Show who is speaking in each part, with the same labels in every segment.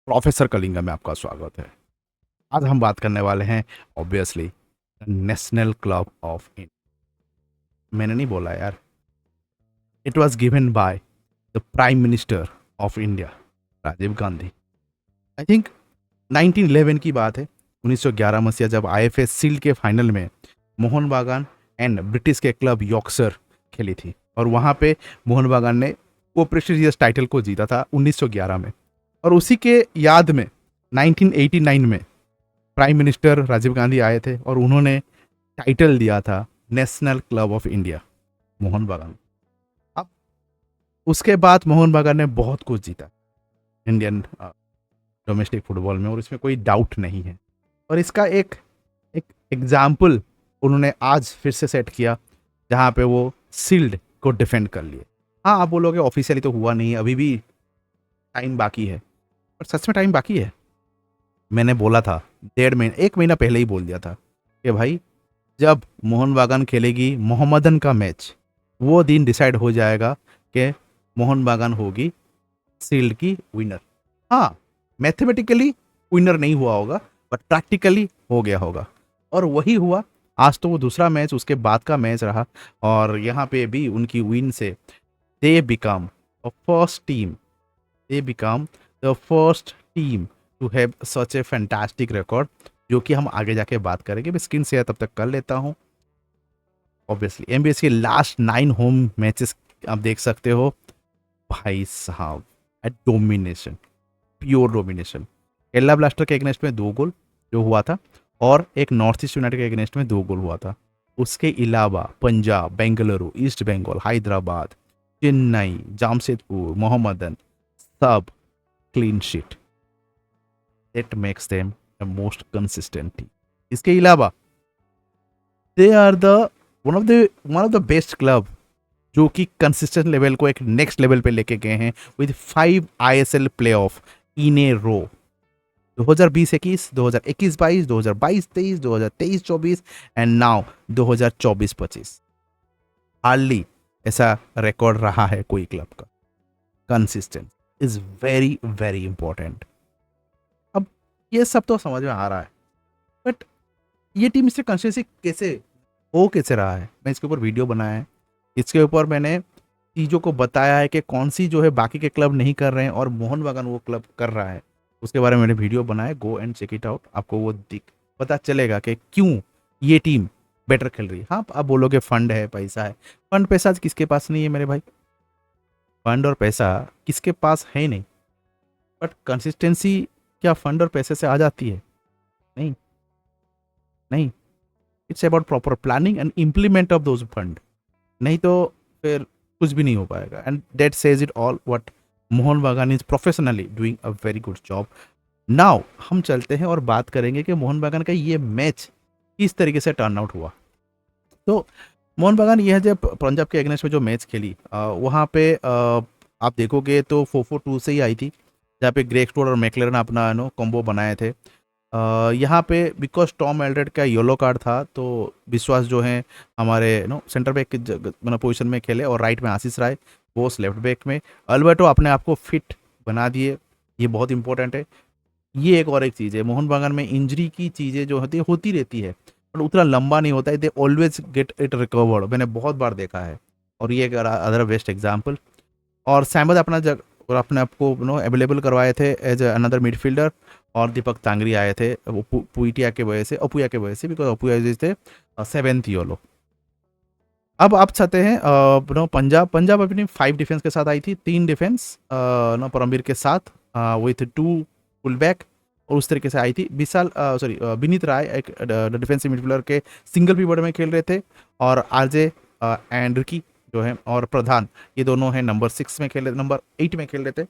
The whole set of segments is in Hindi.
Speaker 1: प्रोफेसर कलिंगा में आपका स्वागत है। आज हम बात करने वाले हैं obviously national club of India. मैंने नहीं बोला यार, it was given by the prime minister of India Rajiv Gandhi. I think 1911 की बात है, 1911 मसीहा, जब आईएफए सील्ड के फाइनल में मोहन बागान एंड ब्रिटिश के क्लब यॉर्कशायर खेली थी और वहाँ पे मोहन बागान ने वो प्रेस्टिजियस टाइटल को जीता था 1911 में। और उसी के याद में 1989 में प्राइम मिनिस्टर राजीव गांधी आए थे और उन्होंने टाइटल दिया था national club of India Mohan बागान। अब उसके बाद मोहन बागान ने बहुत कुछ जीता इंडियन डोमेस्टिक फुटबॉल में, और इसमें कोई डाउट नहीं है। और इसका एक एक एग्जाम्पल उन्होंने आज फिर से सेट किया, जहाँ पे वो सील्ड को डिफेंड कर लिए। हाँ, आप बोलोगे ऑफिशियली तो हुआ नहीं है, अभी भी टाइम बाकी है, पर सच में टाइम बाकी है। मैंने बोला था 1.5 महीना 1 महीना पहले ही बोल दिया था कि भाई, जब मोहन बागान खेलेगी मोहम्मदन का मैच, वो दिन डिसाइड हो जाएगा कि मोहन बागान होगी सील्ड की विनर। हाँ, मैथमेटिकली विनर नहीं हुआ होगा, बट प्रैक्टिकली हो गया होगा, और वही हुआ। आज तो वो दूसरा मैच उसके बाद का मैच रहा, और यहाँ पे भी उनकी विन से they become a first team they become the first team to have such a fantastic record, जो कि हम आगे जाके बात करेंगे। मैं स्क्रीन शेयर तब तक कर लेता हूँ। ऑब्वियसली एमबीएस के लास्ट 9 होम मैचेस आप देख सकते हो। भाई साहब, domination, pure domination. Kerala blaster के अगेंस्ट में 2 गोल जो हुआ था, और एक नॉर्थ ईस्ट यूनाइटेड के अगेंस्ट में 2 गोल हुआ था। उसके अलावा पंजाब, बेंगलुरु, ईस्ट बंगाल, हैदराबाद, चेन्नई, जामशेदपुर, मोहम्मदन, सब clean sheet. That makes them the most consistent team. इसके अलावा they are the one of the best club जो कि कंसिस्टेंट लेवल को एक नेक्स्ट लेवल पे लेके गए हैं with 5 ISL playoff in a row. 2020-21, 2021-22, 2022-23, 2023-24 and now 2024-25। Hardly ऐसा रिकॉर्ड रहा है कोई क्लब का। Consistent is very very important. अब ये सब तो समझ में आ रहा है, बट ये टीम इससे कंसिस्टेंसी कैसे रहा है, मैं इसके ऊपर वीडियो बनाया है। इसके ऊपर मैंने चीज़ों को बताया है कि कौन सी जो है बाकी के क्लब नहीं कर रहे हैं और मोहन बागान वो क्लब कर रहा है। उसके बारे में मैंने वीडियो बनाया, go and check it out. आपको वो पता चलेगा कि क्यों ये टीम बेटर खेल रही है। हाँ, आप बोलोगे फंड है, पैसा है। फंड पैसा किसके पास नहीं है मेरे भाई? फंड और पैसा किसके पास है नहीं, बट कंसिस्टेंसी क्या फंड और पैसे से आ जाती है? नहीं, नहीं। It's about proper planning and implement of those fund. नहीं तो फिर कुछ भी नहीं हो पाएगा। And that says it all what Mohun Bagan is professionally doing a very good job. Now हम चलते हैं और बात करेंगे कि मोहन बागान का ये मैच किस तरीके से टर्न आउट हुआ। तो मोहन बागान यह जब पंजाब के अगेंस्ट में जो मैच खेली, वहाँ पे आप देखोगे तो 4-4-2 से ही आई थी, जहाँ पे ग्रेग स्टोर और मैकलेरन अपना कॉम्बो बनाए थे। यहाँ पे बिकॉज टॉम एल्ड्रेड का येलो कार्ड था, तो विश्वास जो है हमारे सेंटर बैक की पोजीशन में खेले, और राइट में आशीष राय, बोस लेफ्ट बैक में। अल्बर्टो अपने आप को फिट बना दिए, ये बहुत इंपॉर्टेंट है। ये एक और एक चीज़ है, मोहन बागान में इंजरी की चीज़ें जो होती रहती है, पर उतना लंबा नहीं होता है। They always get it recovered, मैंने बहुत बार देखा है, और ये एक अदर बेस्ट एग्जाम्पल। और सैमद अपना जग और अपने आप को अवेलेबल करवाए थे एज अनदर मिडफील्डर, और दीपक तांगरी आए थे वो पुइटिया के वजह से, अपुया के वजह से, बिकॉज अपुया थे 7th योलो। अब आप चाहते हैं पंजाब अपनी 5 डिफेंस के साथ आई थी, 3 डिफेंस परमवीर के साथ विथ 2 फुल बैक, और उस तरीके से आई थी। विनीत राय एक डिफेंसिव मिडफील्डर के सिंगल पिवट में खेल रहे थे, और आरजे एंड रिकी जो है और प्रधान, ये दोनों हैं नंबर 6 में खेल रहे, नंबर 8 में खेल रहे थे,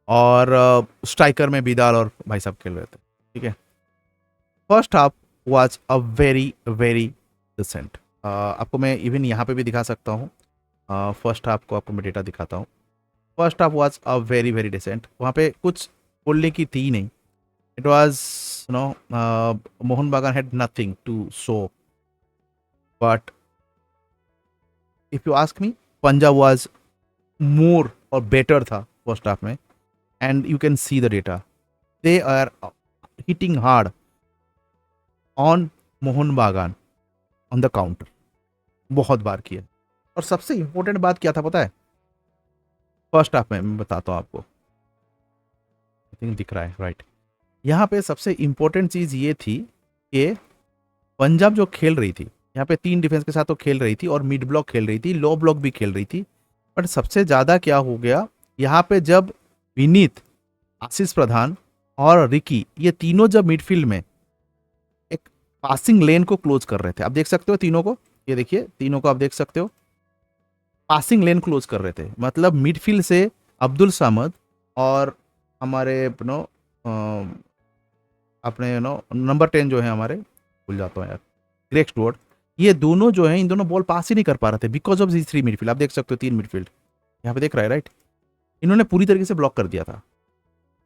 Speaker 1: और स्ट्राइकर में बिदाल और भाई साहब खेल रहे थे। ठीक है, first half was a very very decent. आपको मैं इवन यहाँ पे भी दिखा सकता हूँ। फर्स्ट हाफ को आपको मैं डेटा दिखाता हूँ। First half was a very very decent. वहाँ पे कुछ बोलने की थी नहीं। It was Mohun Bagan had nothing to show, but if you ask me, Punjab was more और बेटर था फर्स्ट हाफ में। and you can see the data. They are hitting hard on Mohan बागान on the counter. बहुत बार किया। और सबसे इंपॉर्टेंट बात क्या था पता है? फर्स्ट हाफ में मैं बताता हूँ आपको। आई थिंक दिख रहा है, राइट। यहाँ पे सबसे इंपॉर्टेंट चीज ये थी कि पंजाब जो खेल रही थी, यहाँ पे 3 डिफेंस के साथ तो खेल रही थी और मिड ब्लॉक खेल रही थी, लो ब्लॉक भी खेल रही थी। बट सबसे ज्यादा क्या हो गया यहाँ पे, जब विनीत, आशीष प्रधान और रिकी, ये तीनों जब मिडफील्ड में एक पासिंग लेन को क्लोज कर रहे थे, आप देख सकते हो तीनों को, ये देखिए तीनों को आप देख सकते हो, पासिंग लेन क्लोज कर रहे थे। मतलब मिडफील्ड से अब्दुल सामद और हमारे अपने नंबर 10 जो है हमारे, भूल जाता हूँ यार, ग्रेग स्टुअर्ट, ये दोनों जो है, इन दोनों बॉल पास ही नहीं कर पा रहे थे बिकॉज ऑफ दिस 3 मिडफील्ड। आप देख सकते हो 3 मिडफील्ड यहाँ पे देख रहा है, राइट। इन्होंने पूरी तरीके से ब्लॉक कर दिया था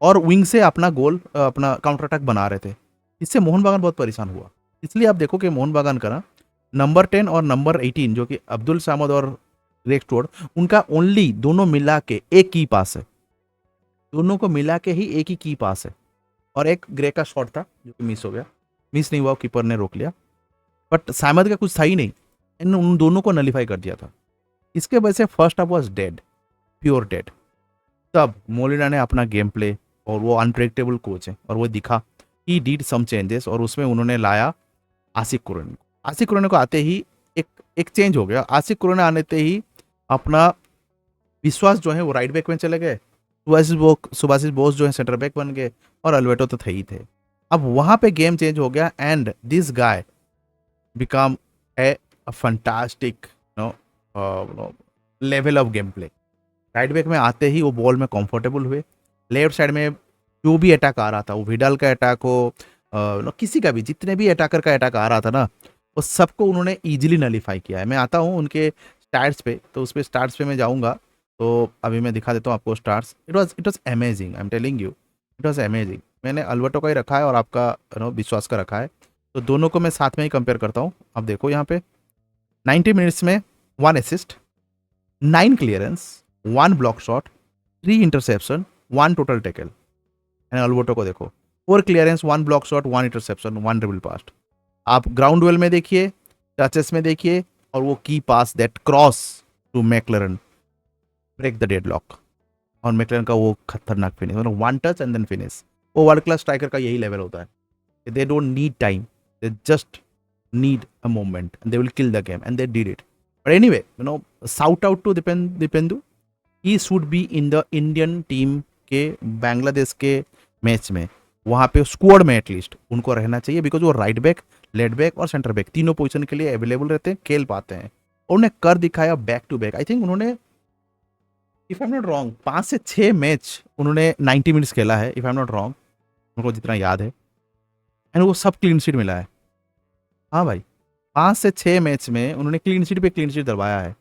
Speaker 1: और विंग से अपना गोल, अपना काउंटर अटैक बना रहे थे। इससे मोहन बागान बहुत परेशान हुआ। इसलिए आप देखो कि मोहन बागान का ना नंबर 10 और नंबर 18 जो कि अब्दुल सामद और ग्रेग स्टुअर्ट, उनका ओनली दोनों मिला के एक की पास है, दोनों को मिला के ही एक ही की पास है। और एक ग्रे का शॉट था जो कि मिस हो गया, मिस नहीं हुआ, कीपर ने रोक लिया, बट सामद का कुछ था ही नहीं, इन उन दोनों को नलीफाई कर दिया था। इसके वजह से first half was dead, pure dead. तब मोलिना ने अपना गेम प्ले, और वो अनप्रेडिक्टेबल कोच है और वो दिखा, ही डीड सम चेंजेस, और उसमें उन्होंने लाया आसिक कुरैन को। आसिक कुरैन को आते ही एक चेंज हो गया। आसिक कुरैन आने ही अपना विश्वास जो है वो राइट बैक में चले गए, सुभाषिस बोस जो है सेंटर बैक बन गए, और अल्वेटो तो थे ही थे। अब वहां पे गेम चेंज हो गया and this guy become a fantastic level of game play. Right back में आते ही वो बॉल में कंफर्टेबल हुए। लेफ्ट साइड में जो भी अटैक आ रहा था, वो विडाल का अटैक हो, किसी का भी, जितने भी अटैकर का अटैक आ रहा था ना, वो सबको उन्होंने इजीली नलीफाई किया है। मैं आता हूँ उनके स्टार्ट्स पे, तो उस पर स्टार्ट्स पे मैं जाऊँगा, तो अभी मैं दिखा देता हूँ आपको starts. It was amazing, I am telling you, it was amazing. मैंने अल्बर्टो का ही रखा है और आपका विश्वास का रखा है, तो दोनों को मैं साथ में ही कंपेयर करता हूँ। अब देखो यहाँ पे 90 मिनट्स में 1 assist, 9 clearance, 1 block shot, 3 interception, 1 total tackle. And Alberto को देखो, 4 clearance, 1 block shot, 1 interception, 1 dribble pass. आप ग्राउंड ड्वेल में देखिए, टचेस में देखिए, और वो key pass that cross to McLaren, break the deadlock, और मैकलरन का वो खतरनाक फिनिश, मतलब 1 टच एंड देन फिनिश। वो वर्ल्ड क्लास स्ट्राइकर का यही लेवल होता है, they don't need time, they just need a moment and they will kill the game, and they did it. But anyway, shout out to Dipendu. He should be in the Indian team के बांग्लादेश के मैच में, वहाँ पे स्क्वाड में एटलीस्ट उनको रहना चाहिए, बिकॉज वो राइट बैक, लेफ्ट बैक और सेंटर बैक तीनों पोजीशन के लिए अवेलेबल रहते हैं, खेल पाते हैं, और उन्हें कर दिखाया back to back. I think उन्होंने, if I am not wrong, 5 से 6 मैच उन्होंने 90 मिनट्स खेला है, if I am not wrong, उनको जितना याद है, एंड वो सब क्लीन शीट मिला है। हाँ भाई, 5 से 6 मैच में उन्होंने क्लीन शीट पे क्लीन शीट दलवाया है,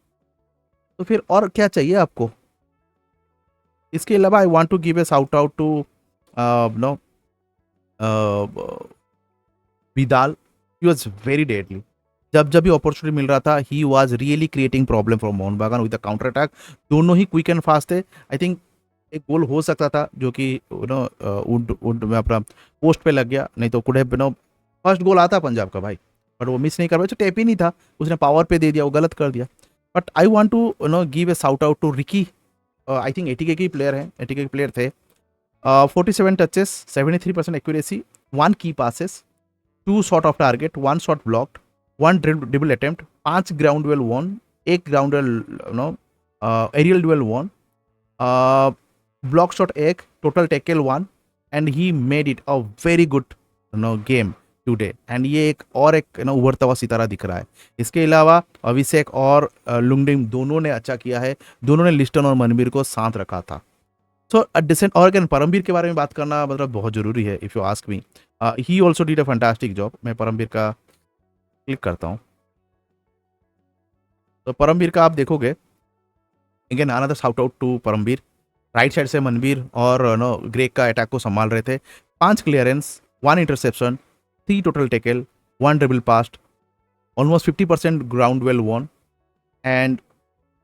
Speaker 1: तो फिर और क्या चाहिए आपको? इसके अलावा I want to give a shout out to No Vidal, he was very deadly. जब जब भी अपॉर्चुनिटी मिल रहा था, he was really creating problem for Mohun Bagan with the counter attack. दोनों ही क्विक एंड फास्ट थे। आई थिंक एक गोल हो सकता था जो कि वुड में अपना पोस्ट पे लग गया, नहीं तो कुड हैव फर्स्ट गोल आता पंजाब का भाई, बट वो मिस नहीं कर पाया, तो टैप ही नहीं था, उसने पावर पे दे दिया, वो गलत कर दिया। But I want to give a shout out to Ricky. I think ATK के प्लेयर हैं, एटीके के प्लेयर थे। 47 touches, 73% accuracy, 1 key passes, 2 shot off target, 1 shot blocked, 1 dribble attempt, 5 ground duel won, 1 ground duel aerial duel won, block shot 1, total tackle 1, and he made it a very good game today. And ये एक उभरता हुआ सितारा दिख रहा है। इसके अलावा अभिषेक और लुंगडिंग दोनों ने अच्छा किया है, दोनों ने लिस्टन और मनबीर को साथ रखा था। सो डिसेंट, और अगेन परमबीर के बारे में बात करना मतलब बहुत जरूरी है, if you ask me. He also did a fantastic job. मैं परमबीर का क्लिक करता हूँ, तो परमबीर का आप देखोगे, again another shout out to Parambir. Right side से मनबीर और ग्रेग का अटैक को संभाल रहे थे। 5 clearance, 1 interception, 3 total tackle, 1 dribble past, almost 50% ground duel won, and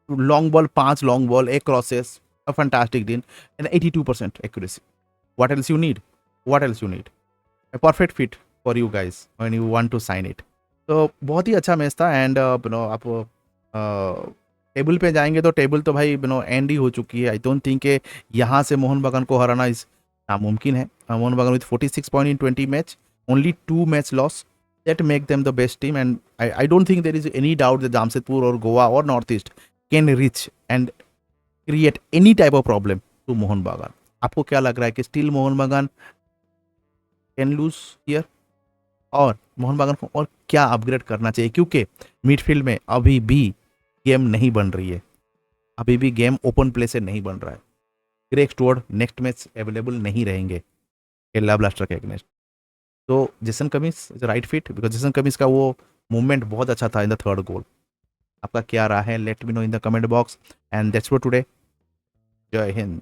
Speaker 1: long ball 5 long ball, 1 crosses, a fantastic deal and 82% accuracy. What else you need? What else you need? A perfect fit for you guys when you want to sign it. तो बहुत ही अच्छा मैच था एंड आप टेबल पे जाएंगे तो टेबल तो भाई एंड ही हो चुकी है. आई डोंट थिंक के यहाँ से मोहन बागान को हराना इस नामुमकिन है. मोहन बागान with 46 point in 20 match, only 2 match loss, that make them the best team. And I don't think there is any doubt that Jamshedpur or Goa or Northeast can reach and create any type of problem to Mohun Bagan. आपको क्या लग रहा है कि स्टिल मोहन बागान कैन लूज हियर, और मोहन बागान को और क्या अपग्रेड करना चाहिए? क्योंकि मिडफील्ड में अभी भी गेम नहीं बन रही है, अभी भी गेम ओपन प्ले से नहीं बन रहा है. Greg Stuart next match available नहीं रहेंगे केरला ब्लास्टर के अगेंस्ट. तो Jason Cummins is right fit, because Jason Cummins का वो मूवमेंट बहुत अच्छा था इन द थर्ड गोल. आपका क्या रहा है? Let me know in the comment box. And that's for today. जय हिंद.